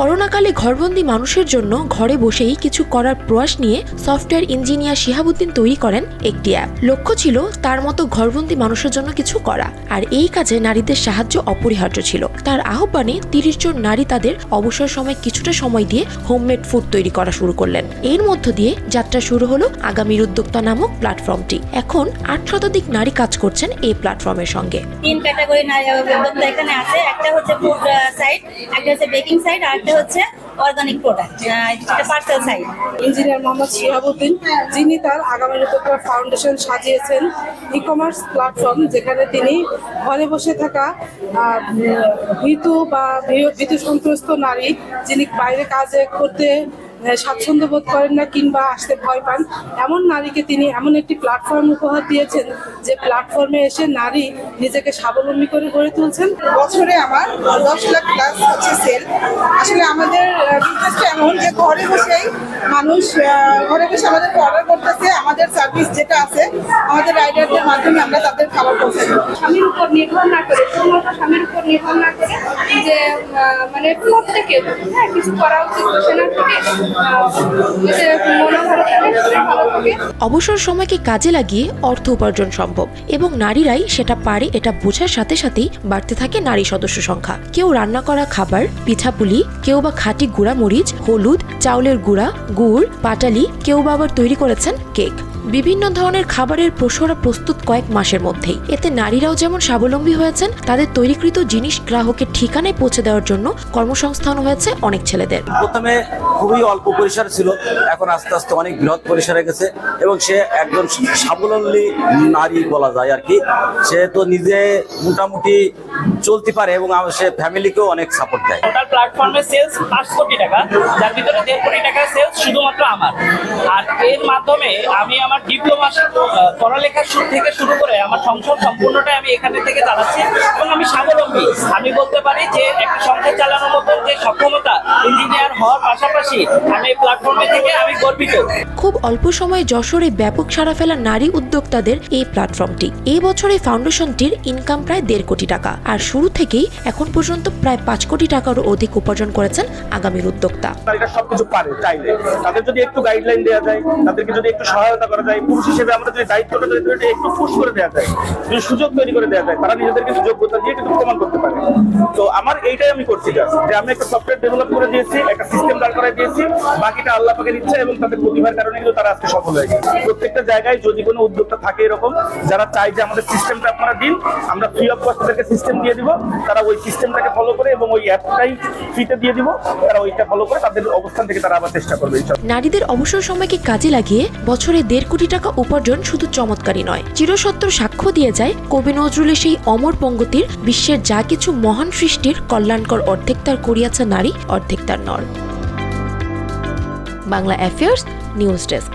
করোনাকালে ঘরবন্দি মানুষের জন্য ঘরে বসেই কিছু করার প্রয়াস নিয়ে সফটওয়্যার ইঞ্জিনিয়ার শিহাবুদ্দিন তৈরি করেন একটি অ্যাপ। লক্ষ্য ছিল তার মতো ঘরবন্দি মানুষের জন্য কিছু করা, আর এই কাজে নারীদের সাহায্য অপরিহার্য ছিল। তার আহ্বানে 30 জন নারী তাদের অবসর সময় কিছুটা সময় দিয়ে হোমমেড ফুড তৈরি করা শুরু করলেন। এর মধ্য দিয়ে যাত্রা শুরু হলো আগামীর উদ্যোক্তা নামক প্ল্যাটফর্মটি। এখন 8 শতাধিক নারী কাজ করছেন এই প্ল্যাটফর্মের সঙ্গে। 3 ক্যাটাগরি নারী উদ্যোক্তা এখানে আছে। একটা হচ্ছে ফুড সাইড, একটা হচ্ছে বেকিং সাইড, আর একটা হচ্ছে অর্গানিক প্রোডাক্ট, যেটা parcel side. Engineer Mohammad Shihabuddin, যিনি তার আগামীর উদ্যোক্তা ফাউন্ডেশন সাজিয়েছেন ই-কমার্স প্ল্যাটফর্ম, যেখানে তিনি ঘরে বসে থাকা ভীতু সন্ত্রস্ত নারী, যিনি বাইরে কাজে করতে স্বাচ্ছন্দ্য বোধ করেন না কিংবা আসতে ভয় পান, এমন নারীকে তিনি এমন একটি প্ল্যাটফর্ম উপহার দিয়েছেন যে প্ল্যাটফর্মে এসে নারী নিজেকে স্বাবলম্বী করে গড়ে তুলছেন। বছরে আমার 10 লাখ প্লাস হচ্ছে সেল। আসলে আমাদের বিজনেসটা এমন যে ঘরে বসেই মানুষ ঘরে বসে আমাদের অর্ডার করতেছে। আমাদের সার্ভিস যেটা আছে, আমাদের রাইডারদের মাধ্যমে আমরা তাদের খাবার পৌঁছাই। স্বামীর উপর নির্ভর না করে, শুধুমাত্র স্বামীর উপর নির্ভর না করে যে মানে প্রত্যেকে কিছু করা উচিত, সেনা থেকে অবসর সময়কে কাজে লাগিয়ে অর্থ উপার্জন সম্ভব, এবং নারীরাই সেটা পারে এটা বোঝার সাথে সাথেই বাড়তে থাকে নারী সদস্য সংখ্যা। কেউ রান্না করা খাবার, পিঠাপুলি, কেউ বা খাঁটি গুঁড়া মরিচ, হলুদ, চাউলের গুঁড়া, গুড়, পাটালি, কেউ বা আবার তৈরি করেছেন কেক। বিভিন্ন ধরনের খাবারের প্রসরা প্রস্তুত কয়েক মাসের মধ্যেই। এতে নারীরাও যেমন স্বাবলম্বী হয়েছেন, তাদের তৈরিকৃত জিনিস গ্রাহকের ঠিকানায় পৌঁছে দেওয়ার জন্য কর্মসংস্থান হয়েছে অনেক ছেলেদের। প্রথমে খুবই অল্প পরিসর ছিল, এখন আস্তে আস্তে অনেক বৃহৎ পরিসরে গেছে এবং সে একজন স্বাবলম্বী নারী বলা যায় আর কি। সে তো নিজে মোটামুটি চলতে পারে এবং সে ফ্যামিলিকেও অনেক সাপোর্ট দেয়। টোটাল প্ল্যাটফর্মের সেলস 5 কোটি টাকা, যার ভিতরে 1.5 কোটি টাকা সেলস শুধুমাত্র আমার। আর এর মাধ্যমে আমি আমার ডিপ্লোমা পড়ালেখা থেকে শুরু করে আমার সংসার সম্পূর্ণটাই আমি এখানে থেকে চালাচ্ছি এবং আমি স্বাবলম্বী। আমি বলতে পারি যে একটা সংসার চালানোর মতো যে সক্ষমতা ইঞ্জিনিয়ার হওয়ার পাশাপাশি আমি এই প্ল্যাটফর্মে থেকে আমি গর্বিত। খুব অল্প সময়ে যশোরে ব্যাপক সাড়া ফেলা নারী উদ্যোক্তাদের এই প্ল্যাটফর্মটি। এই বছর এই ফাউন্ডেশনটির ইনকাম প্রায় 1.5 কোটি টাকা, আর শুরু থেকেই এখন পর্যন্ত প্রায় 5 কোটি টাকারও অধিক উপার্জন করেছেন আগামীর উদ্যোক্তা। নারীরা সবকিছু পারে চাইলে, তাদের যদি একটু গাইডলাইন দেওয়া যায়, তাদেরকে যদি একটু সহায়তা করা যায়, পুরুষ হিসেবে আমরা যদি দায়িত্বটা যদি একটু পুশ করে দেওয়া যায়, যদি সুযোগ তৈরি করে দেওয়া যায়, তারা নিজেদের কিন্তু যোগ্যতা দিয়ে কিন্তু প্রমাণ করতে পারে। তো আমার এইটাই আমি করছি, যে আমি একটা সফটওয়্যার ডেভেলপ করে দিয়েছি, একটা সিস্টেম দাঁড় করাই দিয়েছি, বাকিটা আল্লাহ পাকের ইচ্ছা এবং তাদের প্রতিভার কারণে কিন্তু তারা আজকে সফল হয়েছে। প্রত্যেকটা জায়গায় যদি কোনো উদ্যোক্তা থাকে এরকম যারা চায় যে আমাদের সিস্টেমটা আপনারা দিন, আমরা ফ্রি অফ কস্ট তাদেরকে সিস্টেম দিয়ে দিব, তারা ওই সিস্টেমটাকে ফলো করে এবং ওই অ্যাপটাই ফ্রিতে দিয়ে দিব, তারা ওইটা ফলো করে তাদের অবস্থান থেকে তারা আবার চেষ্টা করবে। নারীদের অবসর সময়কে কাজে লাগিয়ে বছরে 1.5 কোটি টাকা উপার্জন শুধু চমৎকারই নয়, চিরসত্য সাক্ষ্য দিয়ে যায় কবি নজরুলের সেই অমর পঙ্গতির, বিশ্বের যা কিছু মহান সৃষ্টির কল্যাণকর অর্ধেক তার করিয়াছে নারী, অর্ধেক তার নর। Bangla affairs news desk.